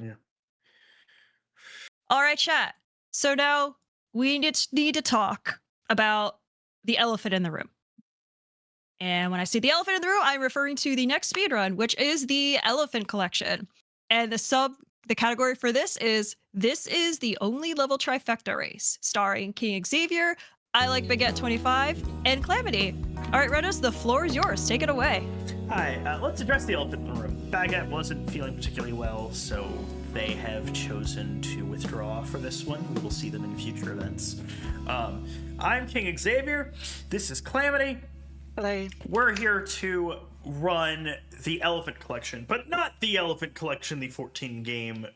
Yeah. All right, chat. So now we need to talk about the elephant in the room. And when I say the elephant in the room, I'm referring to the next speedrun, which is the Elephant Collection. And the category for this is the only level trifecta race, starring KingXavier, I Like Baguette 25, and Clamity. All right, Renos, the floor is yours. Take it away. Hi, let's address the elephant in the room. Baguette wasn't feeling particularly well, so they have chosen to withdraw for this one. We will see them in future events. I'm KingXavier. This is Clamity. Hello. We're here to run the Elephant Collection, but not the Elephant Collection, the 14-game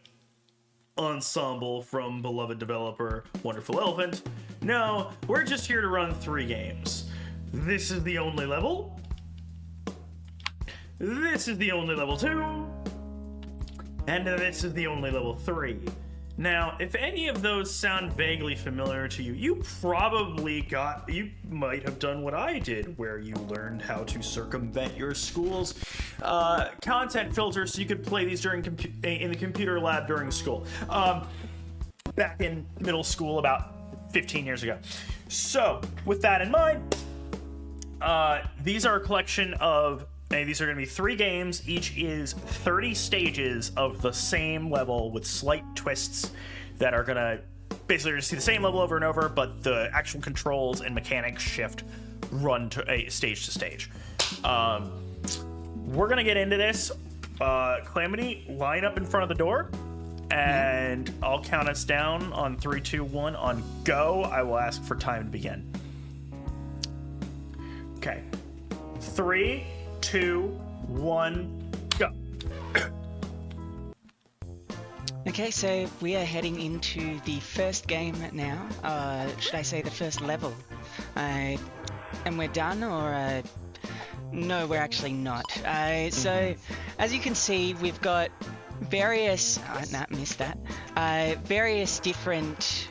ensemble from beloved developer Wonderful Elephant. No, we're just here to run 3 games. This is the only level. This is the only level 2. And this is the only level 3. Now, if any of those sound vaguely familiar to you, you might have done what I did, where you learned how to circumvent your school's content filters so you could play these in the computer lab during school. Back in middle school about 15 years ago. So, with that in mind, these are a collection of these are going to be 3 games. Each is 30 stages of the same level with slight twists that are going to basically just see the same level over and over, but the actual controls and mechanics shift run to stage to stage. We're going to get into this. Clamity, line up in front of the door, and I'll count us down on 3, 2, 1. On go, I will ask for time to begin. Okay. 3, 2, 1, go. Okay, so we are heading into the first game now. Should I say the first level? And we're done, or no, we're actually not. So as you can see, we've got various various different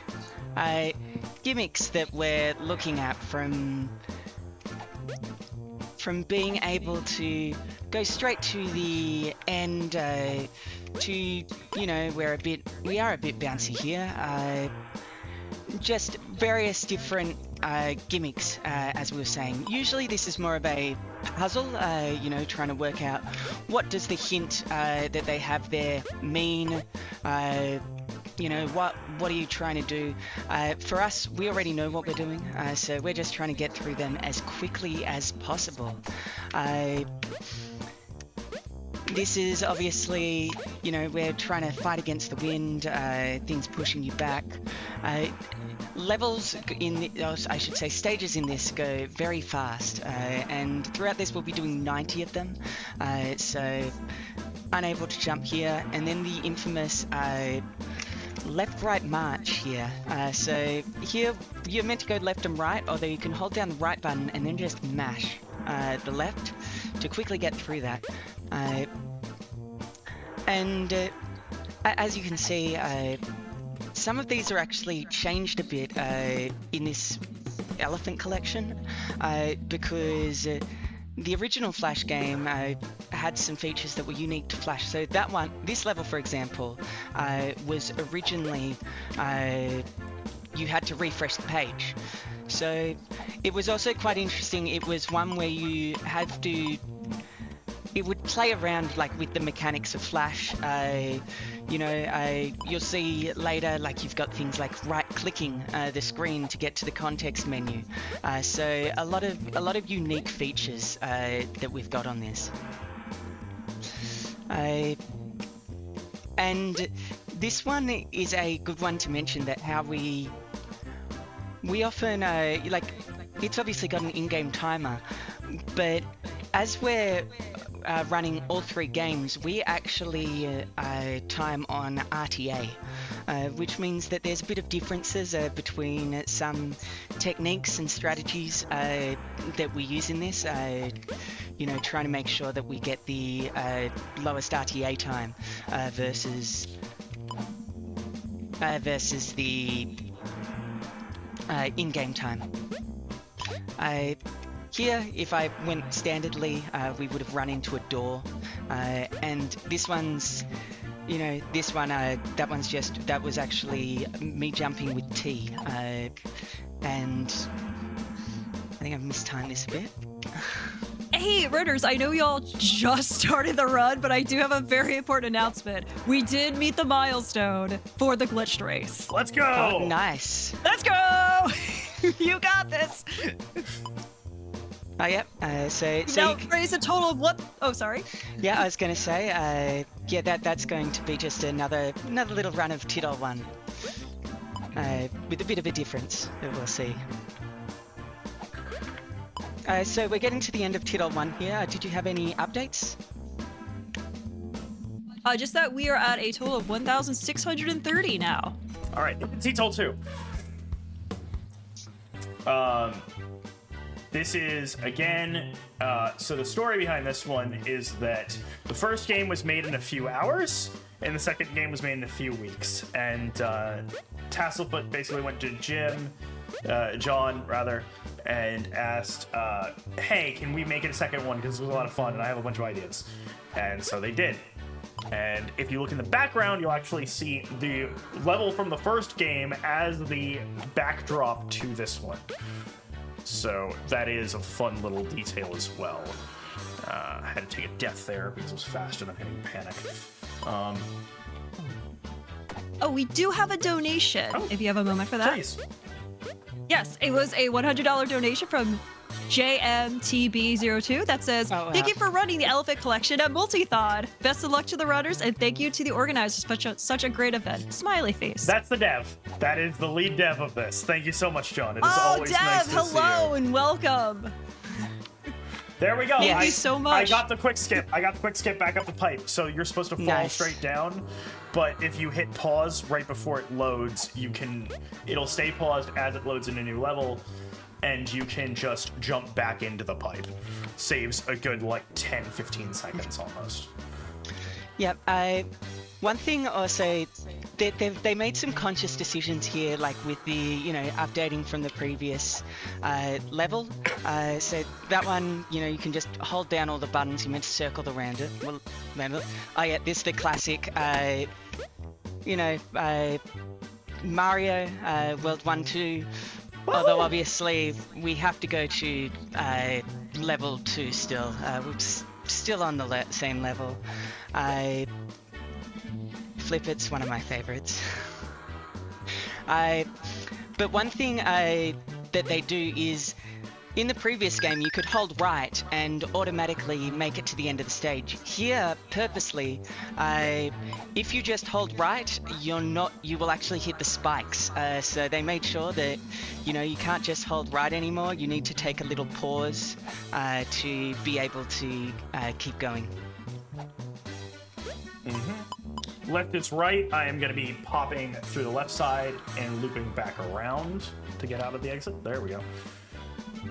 gimmicks that we're looking at, from being able to go straight to the end, to, you know, we are a bit bouncy here. Just various different gimmicks, as we were saying. Usually this is more of a puzzle, you know, trying to work out what does the hint that they have there mean. You know, what are you trying to do? For us, we already know what we're doing, so we're just trying to get through them as quickly as possible. This is obviously, you know, we're trying to fight against the wind, things pushing you back. Levels I should say stages in this go very fast, and throughout this we'll be doing 90 of them, so unable to jump here. And then the infamous left-right march here. So here you're meant to go left and right, although you can hold down the right button and then just mash the left to quickly get through that. And as you can see, some of these are actually changed a bit in this Elephant Collection, because the original Flash game had some features that were unique to Flash. So this level, for example, was originally you had to refresh the page. So it was also quite interesting. It was one where you had to. It would play around like with the mechanics of Flash. You know, you'll see later, like you've got things like right-clicking the screen to get to the context menu. So a lot of unique features that we've got on this. And this one is a good one to mention, that how we often like, it's obviously got an in-game timer, but as we're running all 3 games, we actually time on RTA, which means that there's a bit of differences between some techniques and strategies that we use in this, you know, trying to make sure that we get the lowest RTA time versus the in-game time. Here, if I went standardly, we would have run into a door, and this one's you know, this one, that was actually me jumping with T, and I think I've mistimed this a bit. Hey, runners, I know y'all just started the run, but I do have a very important announcement. We did meet the milestone for the glitched race. Let's go! Oh, nice. Let's go! You got this! Oh, yep. So Now you raise a total of what? Oh, sorry. yeah, I was going to say, yeah, that's going to be just another little run of Tidal 1, with a bit of a difference that we'll see. So we're getting to the end of Tidal 1 here. Did you have any updates? Just that we are at a total of 1,630 now. All right, T-Toll 2. This is, again, so the story behind this one is that the first game was made in a few hours, and the second game was made in a few weeks. And Tasselfoot basically went to John, and asked, hey, can we make it a second one? Because it was a lot of fun, and I have a bunch of ideas. And so they did. And if you look in the background, you'll actually see the level from the first game as the backdrop to this one. So that is a fun little detail as well. I had to take a death there because it was fast and I'm hitting panic. Oh, we do have a donation, if you have a moment for that. Please. Yes, it was a $100 donation from JMTB02 that says, Oh, wow. Thank you for running the elephant collection at Multithon. Best of luck to the runners, and thank you to the organizers for such a great event. Smiley face. That's the dev. That is the lead dev of this. Thank you so much, John. It is always Dev, nice to hello see you. and welcome. There we go. Thank you so much. I got the quick skip. back up the pipe. So you're supposed to fall Nice. straight down, but if you hit pause right before it loads, it'll stay paused as it loads in a new level, and you can just jump back into the pipe. Saves a good, 10, 15 seconds almost. Yep. One thing also, they made some conscious decisions here, like with the, updating from the previous level. So that one, you can just hold down all the buttons. You meant to circle around it. Well, remember? Oh yeah, this is the classic, Mario World 1, 2. Although obviously we have to go to level 2 still. We're still on the same level. Flip It's one of my favorites. But one thing that they do is, in the previous game you could hold right and automatically make it to the end of the stage. Here, purposely, if you just hold right, you will actually hit the spikes. So they made sure that you can't just hold right anymore. You need to take a little pause to be able to keep going. Left is right. I am going to be popping through the left side and looping back around to get out of the exit. There we go.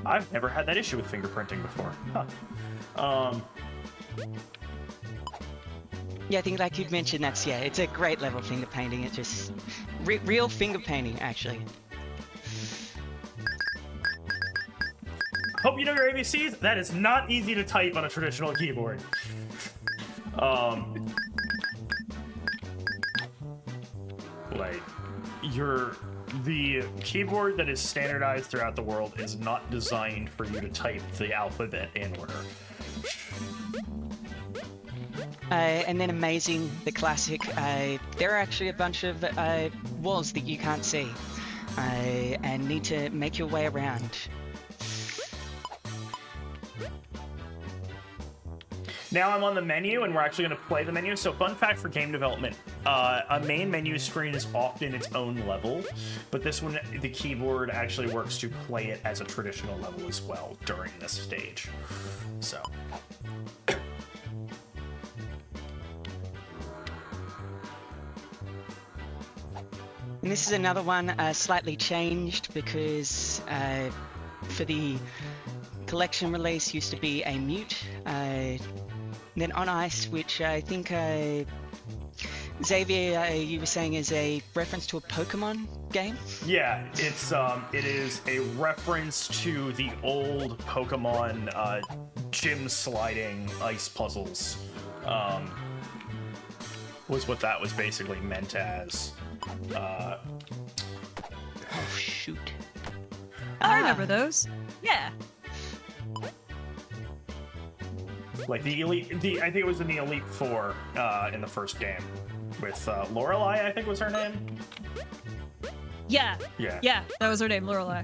I've never had that issue with fingerprinting before. Huh. Yeah, I think like you'd mentioned, it's a great level of finger painting. It's just real finger painting, actually. Hope you know your ABCs. That is not easy to type on a traditional keyboard. The keyboard that is standardized throughout the world is not designed for you to type the alphabet in order. And then amazing, the classic, there are actually a bunch of walls that you can't see and need to make your way around. Now I'm on the menu, and we're actually going to play the menu. So fun fact for game development, a main menu screen is often its own level, but this one, the keyboard actually works to play it as a traditional level as well during this stage. So. And this is another one slightly changed because for the collection release used to be a mute. Then on ice, which I think Xavier, you were saying is a reference to a Pokemon game? Yeah, it is a reference to the old Pokemon gym sliding ice puzzles. was what that was basically meant as. Oh shoot! I remember those. Yeah. Like the elite, I think it was in the Elite Four in the first game with Lorelei, I think was her name. Yeah. Yeah. Yeah, that was her name, Lorelei.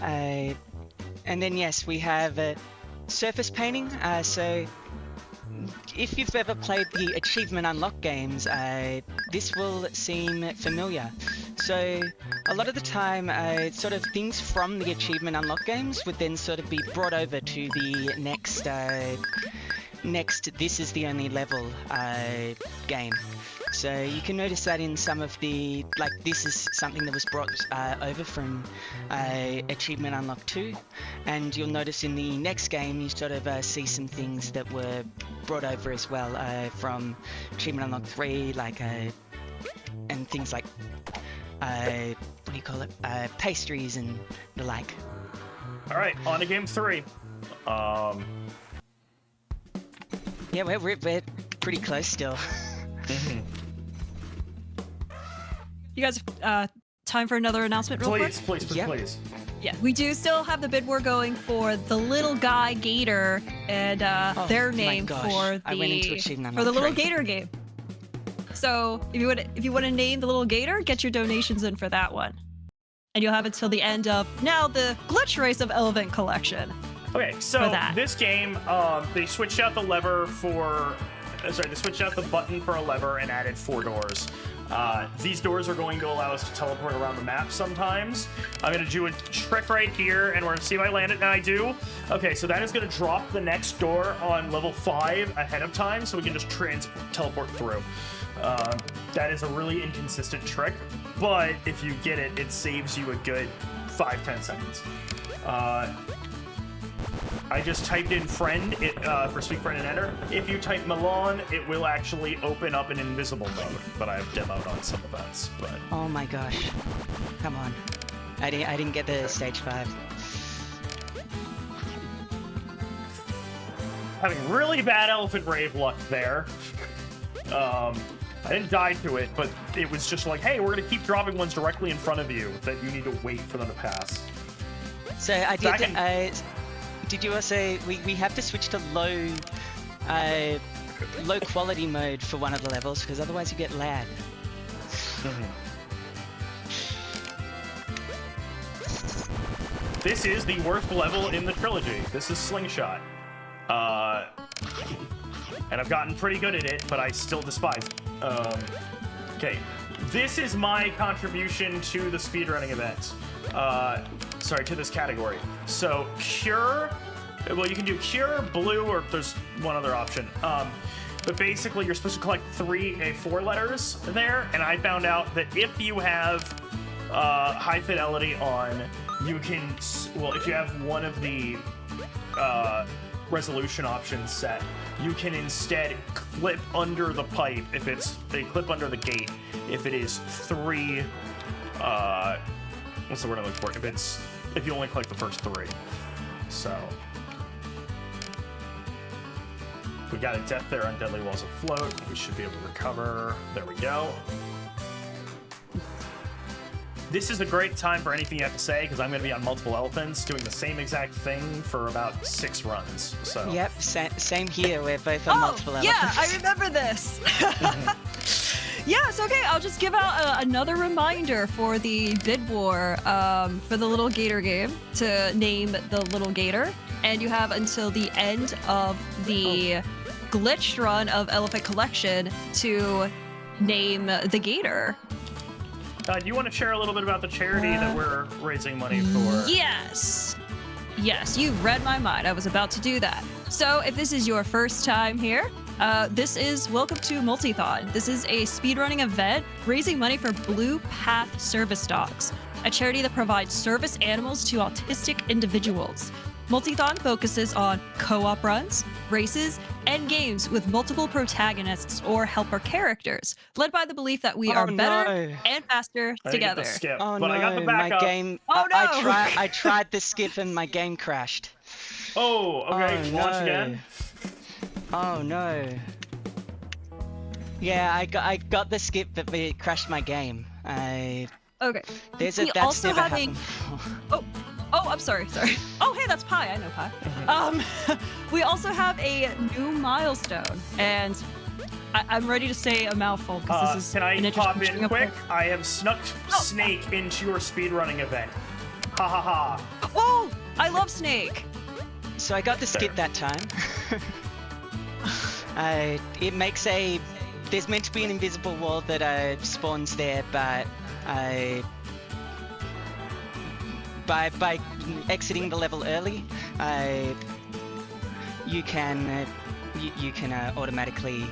And then yes, we have surface painting. So if you've ever played the Achievement Unlock games, this will seem familiar. So a lot of the time, sort of things from the Achievement Unlock games would then sort of be brought over to the next This Is the Only Level game. So you can notice that in some of the, like, this is something that was brought over from Achievement Unlock 2, and you'll notice in the next game you sort of see some things that were brought over as well from Achievement Unlock 3, like, and things like, what do you call it, pastries and the like. Alright, on to game 3. Yeah, we're pretty close still. You guys, time for another announcement real quick? Please. Yeah, we do still have the bid war going for the little guy Gator and their name for I went into Achievement the little Unlock 3. Gator game. So if you want to name the little Gator, get your donations in for that one, and you'll have it till the end of now the Glitch Race of Elephant Collection. Okay, so this game, they switched out the lever for. They switched out the button for a lever and added 4 doors. These doors are going to allow us to teleport around the map sometimes. I'm going to do a trick right here, and we're going to see if I land it, and I do. Okay, so that is going to drop the next door on level 5 ahead of time, so we can just teleport through. That is a really inconsistent trick, but if you get it, it saves you a good 5-10 seconds. I just typed in friend for speak friend and enter. If you type Milan, it will actually open up an invisible mode, but I have demoed on some events. But oh my gosh, come on! I didn't get the stage 5. Having really bad elephant rave luck there. I didn't die to it, but it was just like, hey, we're gonna keep dropping ones directly in front of you that you need to wait for them to pass. So I did. Did you also? We have to switch to low quality mode for one of the levels because otherwise you get lag. This is the worst level in the trilogy. This is Slingshot. And I've gotten pretty good at it, but I still despise it. Okay, this is my contribution to the speedrunning event. Sorry, to this category. So, Cure, well, you can do Cure, Blue, or there's one other option. But basically, you're supposed to collect 4 letters there, and I found out that if you have high fidelity on, you can, well, if you have one of the resolution options set, you can instead clip under the pipe if they clip under the gate if it is 3, what's the word I'm looking for? If you only collect the first 3. So we got a death there on Deadly Walls Afloat. We should be able to recover. There we go. This is a great time for anything you have to say, because I'm going to be on multiple elephants doing the same exact thing for about 6 runs. So. Yep, same here. We're both on multiple elephants. Yeah, I remember this. Yes, okay, I'll just give out another reminder for the bid war for the Little Gator game to name the Little Gator. And you have until the end of the glitched run of Elephant Collection to name the Gator. Do you want to share a little bit about the charity that we're raising money for? Yes. Yes, you read my mind. I was about to do that. So if this is your first time here, this is Welcome to Multithon. This is a speedrunning event raising money for Blue Path Service Dogs, a charity that provides service animals to autistic individuals. Multithon focuses on co-op runs, races, and games with multiple protagonists or helper characters, led by the belief that we are better and faster together. Skip, Oh but no, I got the backup. my game. Oh no! I tried the skip and my game crashed. Oh, okay. Oh, Launch no. again. Oh no. Yeah, I got the skip, but it crashed my game. Okay. That's also never have a- happened before. Oh, I'm sorry. Oh, hey, that's Pi. I know Pi. We also have a new milestone, and I'm ready to say a mouthful because this is Can an I interesting pop in string of quick? words. I have snuck Snake into your speedrunning event. Ha ha ha. Oh, I love Snake. So I got the skip that time. It makes a... There's meant to be an invisible wall that spawns there, but by exiting the level early, you can automatically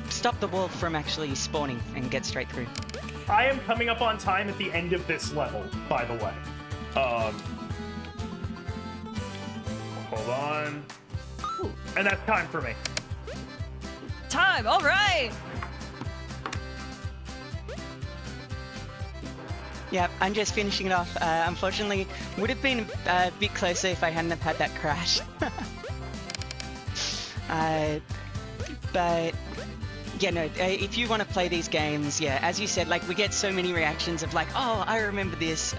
stop the wall from actually spawning and get straight through. I am coming up on time at the end of this level, by the way. Hold on. And that's time for me. Time. All right. Yeah, I'm just finishing it off. Unfortunately, would have been a bit closer if I hadn't have had that crash. But yeah, no. If you want to play these games, yeah, as you said, like we get so many reactions of like, oh, I remember this.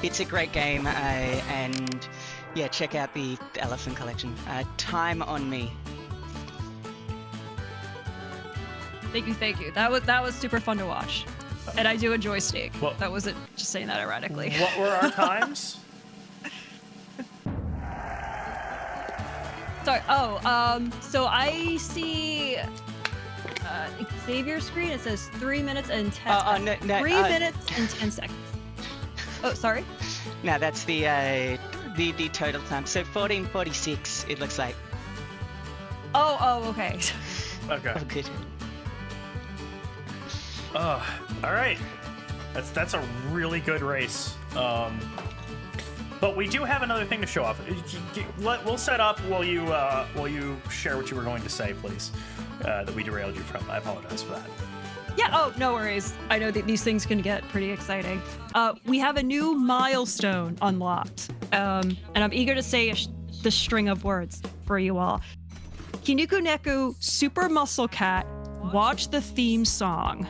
It's a great game, and yeah, check out the Elephant Collection. Time on me. Thank you. That was super fun to watch, and I do enjoy Snake. Well- That wasn't just saying that ironically. What were our times? Sorry. So I see Xavier's screen. It says 3 minutes and 10. Oh, no, 3 minutes and 10 seconds. Oh, sorry. No, that's the total time. So 14:46. It looks like. Oh, okay. Okay. Oh, good. All right. That's a really good race. But we do have another thing to show off. We'll set up while you share what you were going to say, please. That we derailed you from. I apologize for that. Yeah. Oh, no worries. I know that these things can get pretty exciting. We have a new milestone unlocked, and I'm eager to say the string of words for you all. Kiniku Neku Super Muscle Cat. Watch the theme song.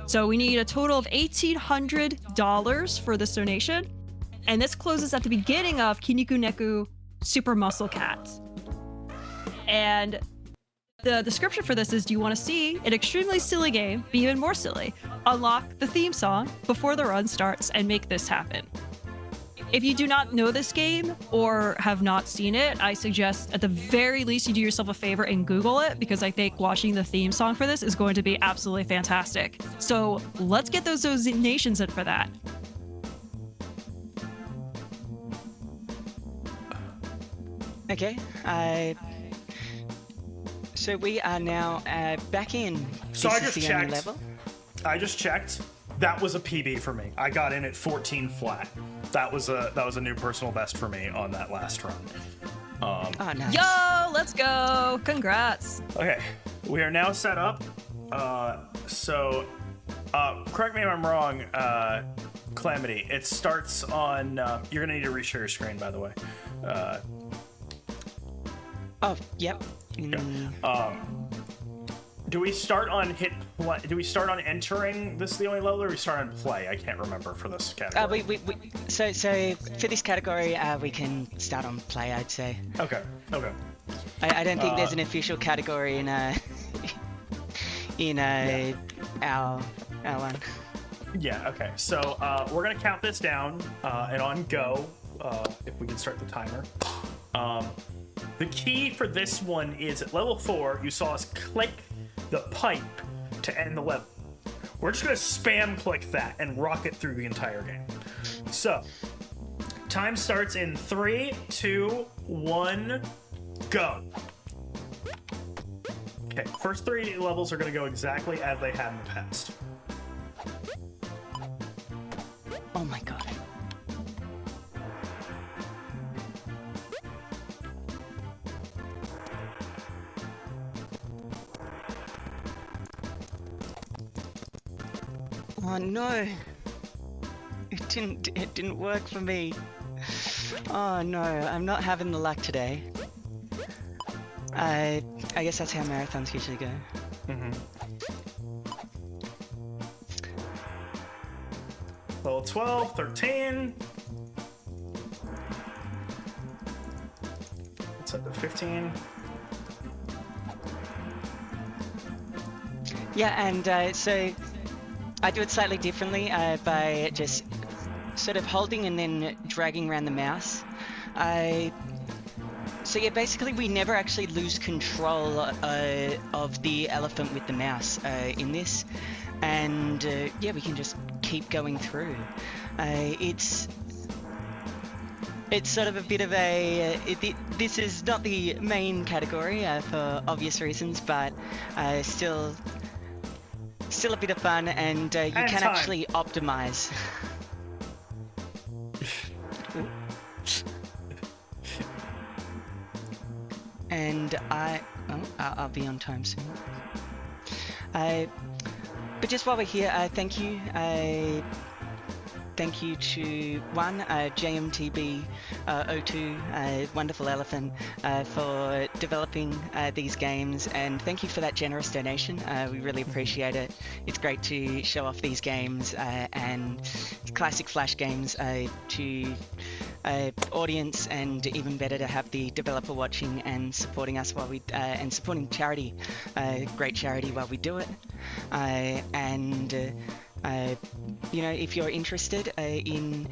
So we need a total of $1,800 for this donation. And this closes at the beginning of Kiniku Neku Super Muscle Cat. And the description for this is, do you want to see an extremely silly game be even more silly? Unlock the theme song before the run starts and make this happen. If you do not know this game or have not seen it, I suggest at the very least you do yourself a favor and Google it, because I think watching the theme song for this is going to be absolutely fantastic. So let's get those donations in for that. Okay. So we are now back in. So This I is just the only checked. level. I just checked. That was a PB for me. I got in at 14 flat. That was a new personal best for me on that last run. Oh, nice. Yo, let's go. Congrats. Okay, we are now set up. Correct me if I'm wrong, Clamity. It starts on. You're gonna need to reshare your screen, by the way. Oh, yep. Do we start on hit play? Do we start on entering? This is the only level, or we start on play? I can't remember for this category. So for this category, we can start on play, I'd say. Okay. I don't think there's an official category in our one. Yeah. Okay. So we're gonna count this down, and on go, if we can start the timer. The key for this one is at level 4. You saw us click the pipe to end the level. We're just gonna spam click that and rock it through the entire game. So, time starts in 3, 2, 1, go. Okay, first 3 levels are gonna go exactly as they have in the past. Oh my god. Oh no! It didn't work for me. Oh no, I'm not having the luck today. I guess that's how marathons usually go. Level 12, 13. It's up to 15. Yeah, and so I do it slightly differently by just sort of holding and then dragging around the mouse. So yeah, basically we never actually lose control of the elephant with the mouse in this, and yeah, we can just keep going through. It's sort of a bit of a this is not the main category for obvious reasons, but still a bit of fun, and you can time. actually optimize. And I'll be on time soon. But just while we're here, thank you. Thank you to JMTB02, Wonderful Elephant, for developing these games, and thank you for that generous donation. We really appreciate it. It's great to show off these games and classic Flash games to audience, and even better to have the developer watching and supporting us while we and supporting charity, great charity while we do it. You know, if you're interested in,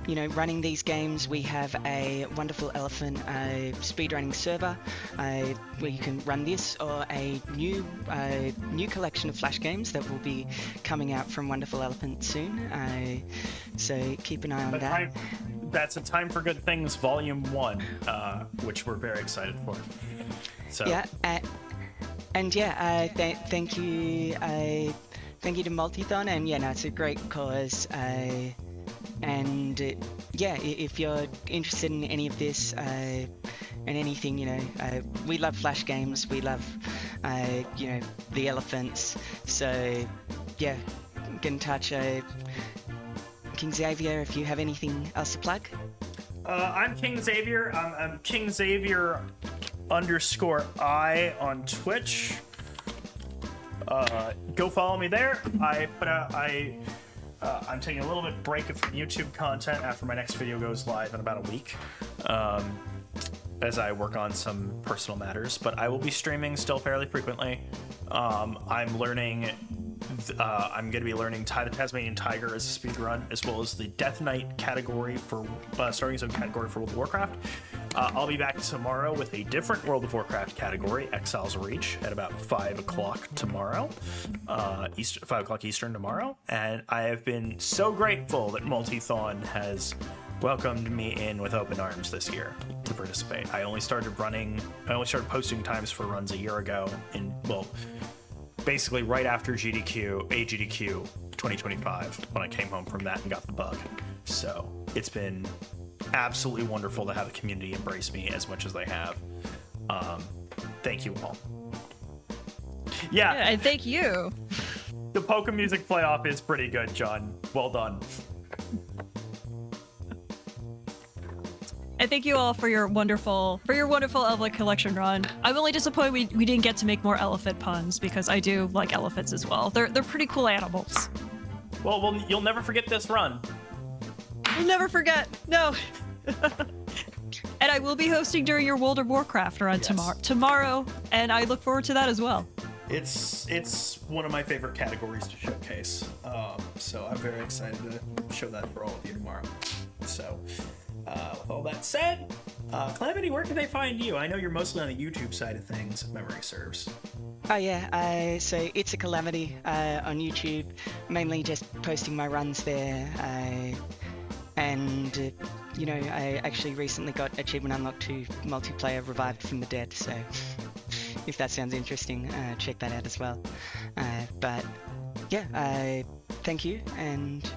you know, running these games, we have a Wonderful Elephant speedrunning server where you can run this, or a new collection of Flash games that will be coming out from Wonderful Elephant soon. So keep an eye on that. That's a Time for Good Things Volume 1, which we're very excited for. So yeah, and yeah, thank you. Thank you to Multithon, and yeah, no, it's a great cause. And yeah, if you're interested in any of this and anything, you know, we love Flash games. We love, you know, the elephants. So yeah, get in touch. KingXavier, if you have anything else to plug. I'm KingXavier. I'm KingXavier _I on Twitch. Go follow me there. I'm taking a little bit break from YouTube content after my next video goes live in about a week, as I work on some personal matters, but I will be streaming still fairly frequently. I'm learning, I'm going to be learning the Tasmanian Tiger as a speed run, as well as the Death Knight category for starting zone category for World of Warcraft. I'll be back tomorrow with a different World of Warcraft category, Exiles Reach, at about 5 o'clock tomorrow, 5 o'clock Eastern tomorrow. And I have been so grateful that Multithon has welcomed me in with open arms this year to participate. I only started posting times for runs a year ago, basically right after AGDQ 2025, when I came home from that and got the bug. So it's been absolutely wonderful to have the community embrace me as much as they have. Thank you all. Yeah, and thank you. The Polka Music playoff is pretty good, John. Well done. And thank you all for your wonderful elephant collection run. I'm only disappointed we didn't get to make more elephant puns, because I do like elephants as well. They're pretty cool animals. Well, you'll never forget this run. We'll never forget. No. And I will be hosting during your World of Warcraft run tomorrow, and I look forward to that as well. It's one of my favorite categories to showcase. So I'm very excited to show that for all of you tomorrow. So with all that said, Clamity, where can they find you? I know you're mostly on the YouTube side of things, if memory serves. Oh yeah, so it's a Calamity on YouTube, mainly just posting my runs there. And you know, I actually recently got achievement unlocked to multiplayer Revived from the Dead, so if that sounds interesting, check that out as well. But yeah, thank you, and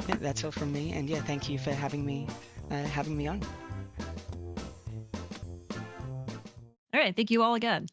yeah, that's all from me. And yeah, thank you for having me on. All right, thank you all again.